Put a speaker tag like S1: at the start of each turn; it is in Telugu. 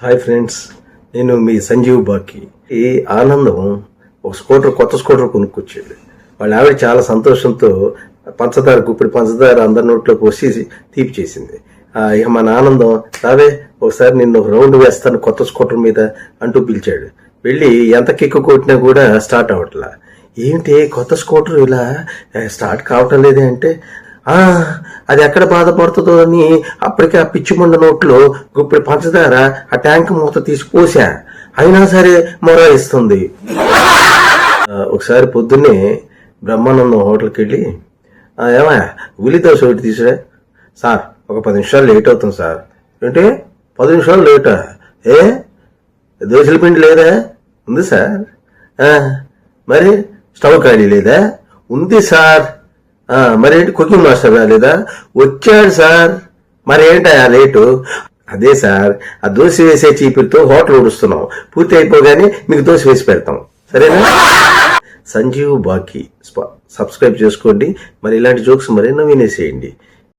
S1: హాయ్ ఫ్రెండ్స్, నేను మీ సంజీవ్ బాకి. ఈ ఆనందం ఒక కొత్త స్కూటర్ కొనుక్కొచ్చాడు. వాళ్ళ ఆవిడ చాలా సంతోషంతో గుప్పిడి పంచదార అందరి నోట్లో పోసి తీపి చేసింది. ఇక మన ఆనందం, రావే ఒకసారి నిన్ను రౌండ్ వేస్తాను కొత్త స్కూటర్ మీద అంటూ పిలిచాడు. వెళ్ళి ఎంత కిక్కు కొట్టినా కూడా స్టార్ట్ అవ్వట్లా. ఏంటి కొత్త స్కూటర్ ఇలా స్టార్ట్ కావటం లేదే అంటే, అది ఎక్కడ బాధపడుతుందో అని అప్పటికే ఆ పిచ్చిమండ నోట్లో గుప్పిడి పంచదార ఆ ట్యాంక్ మూత తీసి పోసా, అయినా సరే మొరాయిస్తుంది. ఒకసారి పొద్దున్నే బ్రహ్మానందం హోటల్కి వెళ్ళి, ఏమయ్యా ఉల్లిదోశ ఒకటి తీసురా సార్, ఒక 10 నిమిషాలు లేట్ అవుతుంది సార్. ఏంటి 10 నిమిషాలు లేటా? దోశల పిండి లేదా? ఉంది సార్. మరి స్టవ్ ఖాళీ లేదా? ఉంది సార్. మరేంటి కుకింగ్ మాస్టర్ రాలేదా? వచ్చాడు సార్. మరేంటా లేటు? అదే సార్, ఆ దోశ వేసే చీపురితో హోటల్ ఊడుస్తున్నాం, పూర్తి అయిపోగానే మీకు దోశ వేసి పెడతాం, సరేనా? సంజీవ్ బాకి సబ్స్క్రైబ్ చేసుకోండి. మరి ఇలాంటి జోక్స్ మరెన్నో వినేసేయండి.